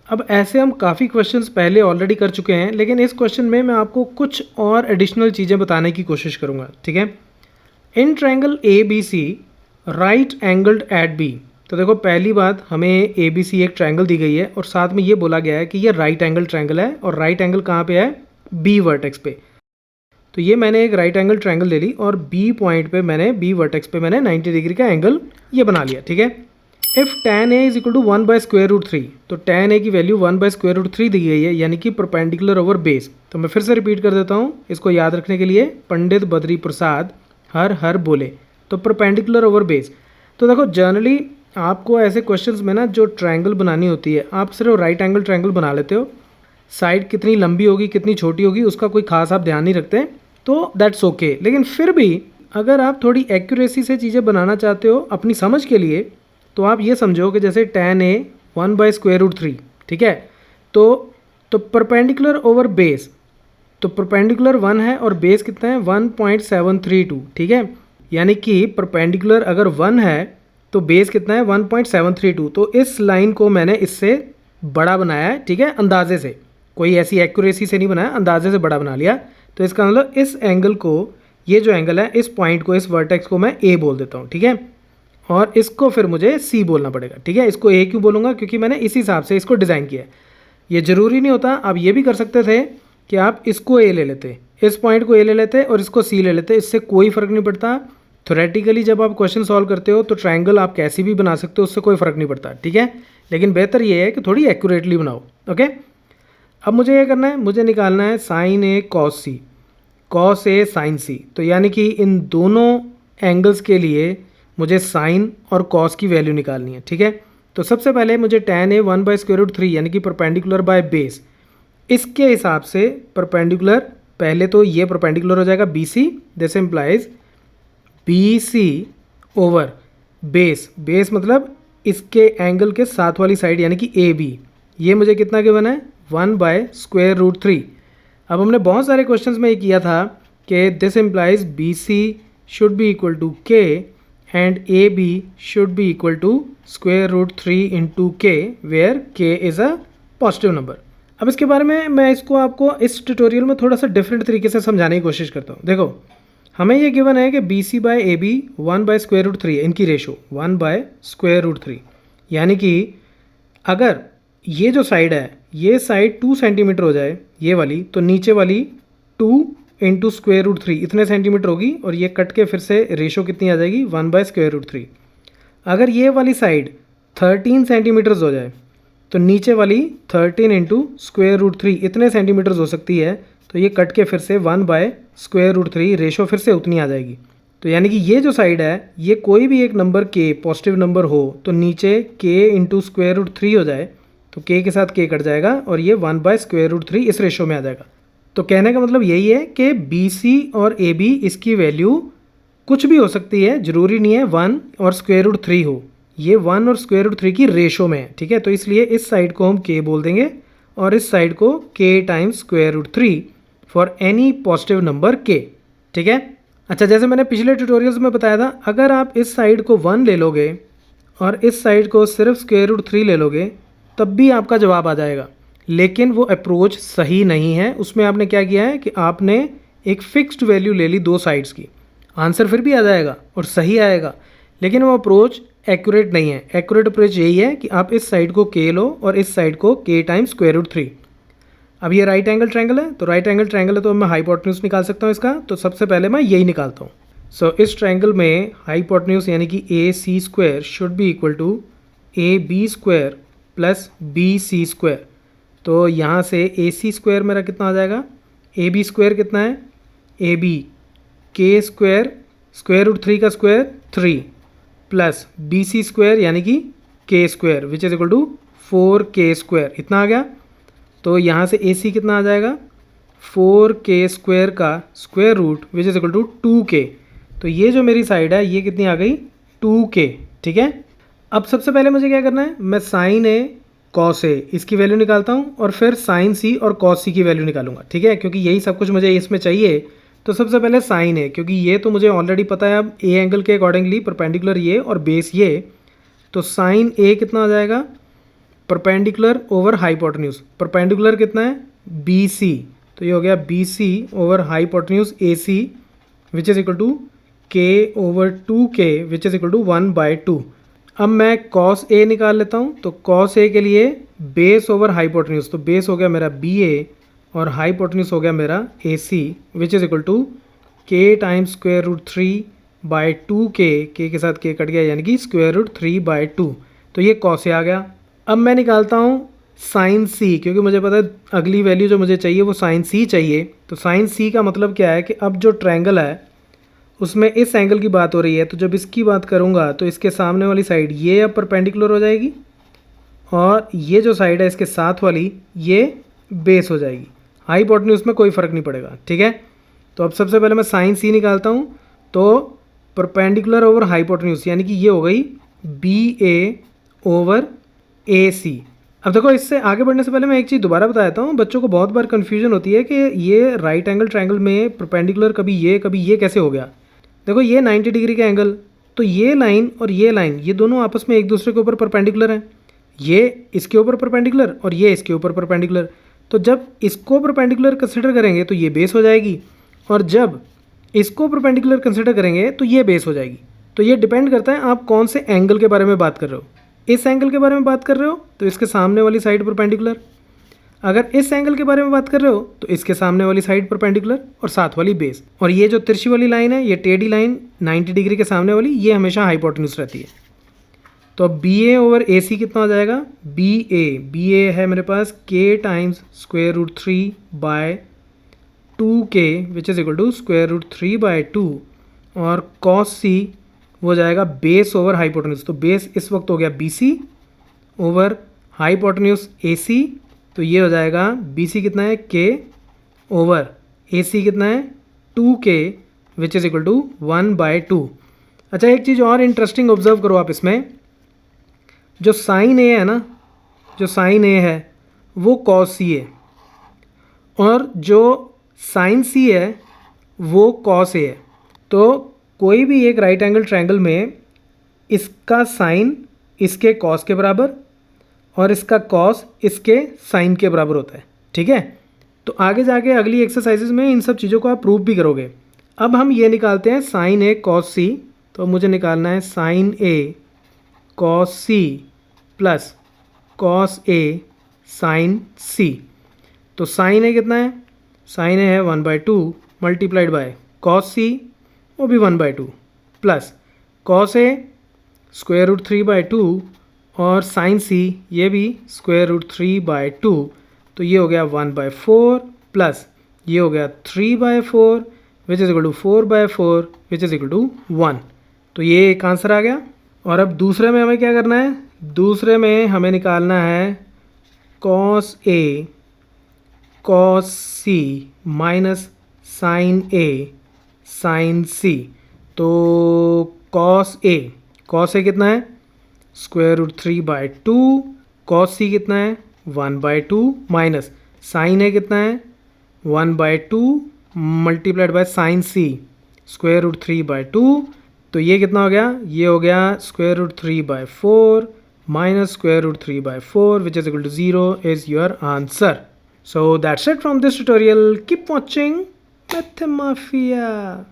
अब ऐसे हम काफ़ी क्वेश्चंस पहले ऑलरेडी कर चुके हैं, लेकिन इस क्वेश्चन में मैं आपको कुछ और एडिशनल चीज़ें बताने की कोशिश करूँगा, ठीक है। In triangle A B C right angled at B. तो देखो पहली बात, हमें ए बी सी एक ट्रायंगल दी गई है और साथ में ये बोला गया है कि ये राइट एंगल ट्रायंगल है, और राइट एंगल कहाँ पे है? बी वर्टेक्स पे। तो ये मैंने एक राइट एंगल ट्रायंगल ले ली और बी पॉइंट पे मैंने, बी वर्टेक्स पे मैंने 90 डिग्री का एंगल ये बना लिया, ठीक है। If tan a is equal to 1/√3, तो tan a की वैल्यू 1/√3 दी गई है, यानी कि परपेंडिकुलर ओवर बेस। तो मैं फिर से रिपीट कर देता हूँ इसको याद रखने के लिए, पंडित बद्री प्रसाद हर हर बोले। तो परपेंडिकुलर ओवर बेस। तो देखो जनरली आपको ऐसे क्वेश्चंस में ना जो ट्रायंगल बनानी होती है, आप सिर्फ राइट एंगल ट्रायंगल बना लेते हो, साइड कितनी लंबी होगी कितनी छोटी होगी उसका कोई खास आप ध्यान नहीं रखते, तो दैट्स ओके। लेकिन फिर भी अगर आप थोड़ी एक्यूरेसी से चीज़ें बनाना चाहते हो अपनी समझ के लिए, तो आप ये समझो कि जैसे tan a 1/√3, ठीक है। तो परपेंडिकुलर ओवर बेस, तो परपेंडिकुलर 1 है और बेस कितना है? 1.732, ठीक है। यानी कि परपेंडिकुलर अगर 1 है तो बेस कितना है? 1.732। तो इस लाइन को मैंने इससे बड़ा बनाया है, ठीक है, अंदाजे से, कोई ऐसी एक्यूरेसी से नहीं बनाया, अंदाजे से बड़ा बना लिया। तो इसका मतलब इस एंगल को, ये जो एंगल है, इस पॉइंट को, इस वर्टेक्स को मैं ए बोल देता हूँ, ठीक है, और इसको फिर मुझे सी बोलना पड़ेगा, ठीक है। इसको ए क्यों बोलूँगा? क्योंकि मैंने इस हिसाब से इसको डिज़ाइन किया है। ये ज़रूरी नहीं होता, आप ये भी कर सकते थे कि आप इसको ए ले लेते, इस पॉइंट को ए ले लेते और इसको सी ले लेते, इससे कोई फ़र्क नहीं पड़ता। थ्योरेटिकली जब आप क्वेश्चन सॉल्व करते हो तो ट्रायंगल आप कैसी भी बना सकते हो, उससे कोई फ़र्क नहीं पड़ता, ठीक है। लेकिन बेहतर ये है कि थोड़ी एक्यूरेटली बनाओ, ओके। अब मुझे ये करना है, मुझे निकालना है sign A cos C, cos A sign सी। तो यानी कि इन दोनों एंगल्स के लिए मुझे साइन और कॉस की वैल्यू निकालनी है, ठीक है। तो सबसे पहले मुझे tan a 1/√3 यानी कि परपेंडिकुलर बाय बेस, इसके हिसाब से परपेंडिकुलर, पहले तो ये परपेंडिकुलर हो जाएगा B C, this implies B C over base, base मतलब इसके एंगल के साथ वाली साइड यानी कि ए बी। ये मुझे कितना गिवन है? 1/√3। अब हमने बहुत सारे क्वेश्चंस में ये किया था कि this implies B C should be equal to K and A B should be equal to √3 into K, where K is a positive number. अब इसके बारे में मैं इसको आपको इस ट्यूटोरियल में थोड़ा सा डिफरेंट तरीके से समझाने की कोशिश करता हूँ। देखो हमें ये गिवन है कि B C by A B 1/√3 है, इनकी रेशो 1/√3, यानी कि अगर ये जो साइड है, ये साइड 2 सेंटीमीटर हो जाए ये वाली, तो नीचे वाली 2 इंटू √3 इतने सेंटीमीटर होगी, और ये कट के फिर से रेशो कितनी आ जाएगी? 1/√3। अगर ये वाली साइड 13 सेंटीमीटर्स हो जाए तो नीचे वाली 13 इंटू √3 इतने सेंटीमीटर्स हो सकती है, तो ये कट के फिर से 1/√3 रेशो फिर से उतनी आ जाएगी। तो यानी कि ये जो साइड है, ये कोई भी एक नंबर के पॉजिटिव नंबर हो तो नीचे k इंटू √3 हो जाए, तो k के साथ k कट जाएगा और ये 1/√3 इस रेशो में आ जाएगा। तो कहने का मतलब यही है कि बी सी और ए बी इसकी वैल्यू कुछ भी हो सकती है, ज़रूरी नहीं है 1 और √3 हो, ये 1 और √3 की रेशो में है, ठीक है। तो इसलिए इस साइड को हम k बोल देंगे और इस साइड को k times √3 for any positive number k, ठीक है। अच्छा, जैसे मैंने पिछले ट्यूटोरियल्स में बताया था, अगर आप इस साइड को 1 ले लोगे और इस साइड को सिर्फ √3 ले लोगे तब भी आपका जवाब आ जाएगा, लेकिन वो अप्रोच सही नहीं है। उसमें आपने क्या किया है कि आपने एक फिक्स्ड वैल्यू ले ली दो साइड्स की, आंसर फिर भी आ जाएगा और सही आएगा, लेकिन वो अप्रोच एक्यूरेट नहीं है। एक्यूरेट अप्रोच यही है कि आप इस साइड को k लो और इस साइड को k टाइम्स √3। अब ये राइट एंगल ट्रायंगल है, तो राइट एंगल ट्रायंगल है तो मैं हाइपोटेन्यूज निकाल सकता हूँ इसका। तो सबसे पहले मैं यही निकालता हूँ। सो इस ट्रायंगल में हाइपोटेन्यूज यानी कि AC² should be equal to AB² plus BC²। तो यहाँ से AC² मेरा कितना आ जाएगा? AB² कितना है? AB k² √3 का स्क्वायर 3 प्लस BC² यानी कि k² which is equal to 4k², इतना आ गया। तो यहाँ से AC कितना आ जाएगा? 4k² का square root which is equal to 2k। तो ये जो मेरी साइड है ये कितनी आ गई? 2k, ठीक है। अब सबसे पहले मुझे क्या करना है, मैं साइन ए कॉस ए इसकी वैल्यू निकालता हूँ और फिर साइन सी और कॉस सी की वैल्यू निकालूंगा, ठीक है, क्योंकि यही सब कुछ मुझे इसमें चाहिए। तो सबसे पहले साइन ए, क्योंकि ये तो मुझे ऑलरेडी पता है अब ए एंगल के अकॉर्डिंगली परपेंडिकुलर ये और बेस ये, तो साइन ए कितना आ जाएगा? परपेंडिकुलर ओवर हाइपोटेन्यूज, परपेंडिकुलर कितना है बी सी, तो ये हो गया B C over hypotenuse A C which is equal to K over 2k which is equal to 1/2। अब मैं कॉस ए निकाल लेता हूँ, तो कॉस ए के लिए बेस ओवर हाइपोटेन्यूज, तो बेस हो गया मेरा बी ए और हाइपोटेन्यूज हो गया मेरा ए C which is equal to के टाइम्स स्क्वायर रूट 3/2k, के साथ के कट गया यानी कि स्क्वायर रूट 3/2, तो ये कॉस ए आ गया। अब मैं निकालता हूँ साइन सी, क्योंकि मुझे पता है अगली वैल्यू जो मुझे चाहिए वो साइन सी चाहिए। तो साइन सी का मतलब क्या है कि अब जो ट्रायंगल है उसमें इस एंगल की बात हो रही है, तो जब इसकी बात करूँगा तो इसके सामने वाली साइड ये अब परपेंडिकुलर हो जाएगी और ये जो साइड है इसके साथ वाली ये बेस हो जाएगी। हाइपोटेन्यूज में कोई फ़र्क नहीं पड़ेगा, ठीक है। तो अब सबसे पहले मैं साइन सी निकालता हूँ, तो परपेंडिकुलर ओवर हाइपोटेन्यूज यानी कि ये हो गई बी ए ओवर ए सी। अब देखो इससे आगे बढ़ने से पहले मैं एक चीज़ दोबारा बता देता हूँ, बच्चों को बहुत बार कन्फ्यूजन होती है कि ये राइट एंगल ट्रायंगल में परपेंडिकुलर कभी ये कैसे हो गया। देखो ये 90 डिग्री का एंगल, तो ये लाइन और ये लाइन ये दोनों आपस में एक दूसरे के ऊपर परपेंडिकुलर हैं, ये इसके ऊपर परपेंडिकुलर और ये इसके ऊपर परपेंडिकुलर। तो जब इसको परपेंडिकुलर कंसिडर करेंगे तो ये बेस हो जाएगी और जब इसको परपेंडिकुलर कंसिडर करेंगे तो ये बेस हो जाएगी। तो ये डिपेंड करता है आप कौन से एंगल के बारे में बात कर रहे हो। इस एंगल के बारे में बात कर रहे हो तो इसके सामने वाली साइड परपेंडिकुलर, अगर इस एंगल के बारे में बात कर रहे हो तो इसके सामने वाली साइड परपेंडिकुलर और साथ वाली बेस, और ये जो तिरछी वाली लाइन है ये टेढ़ी लाइन 90 डिग्री के सामने वाली ये हमेशा हाइपोटेन्यूज रहती है। तो अब बी ए ओवर ए सी कितना हो जाएगा, बी ए है मेरे पास k times square root 3/2k which is equal to square root 3/2 और कॉस सी वो जाएगा बेस ओवर हाइपोटेन्यूज, तो बेस इस वक्त हो गया B C over hypotenuse A C, तो ये हो जाएगा बी सी कितना है के ओवर ए सी कितना है 2k which is equal to 1/2। अच्छा एक चीज़ और इंटरेस्टिंग ऑब्जर्व करो आप, इसमें जो साइन ए है ना, जो साइन ए है वो कॉस सी है और जो साइन सी है वो कॉस ए है। तो कोई भी एक राइट एंगल ट्रायंगल में इसका साइन इसके कॉस के बराबर और इसका कॉस इसके साइन के बराबर होता है, ठीक है। तो आगे जाके अगली एक्सरसाइजेज में इन सब चीज़ों को आप प्रूव भी करोगे। अब हम ये निकालते हैं साइन ए कॉस सी, तो मुझे निकालना है sign A cos C plus cos A sign सी। तो साइन ए कितना है, साइन ए है 1/2 मल्टीप्लाइड बाय कॉस सी वो भी 1/2 plus cos A square root 3/2 और साइन सी ये भी स्क्वायर रूट 3/2, तो ये हो गया 1/4 प्लस ये हो गया 3/4 which is equal to 4/4 which is equal to 1। तो ये एक आंसर आ गया। और अब दूसरे में हमें क्या करना है, दूसरे में हमें निकालना है cos A cos C minus sign A sign सी। तो कॉस ए कितना है स्क्वायर रूट 3/2, कॉस सी कितना है 1/2 माइनस साइन ए कितना है 1/2 multiplied by sine C square root 3/2, तो ये कितना हो गया, ये हो गया square root 3/4 minus square root 3/4 which is equal to 0 is your answer. So that's it from this tutorial, keep watching Math mafia.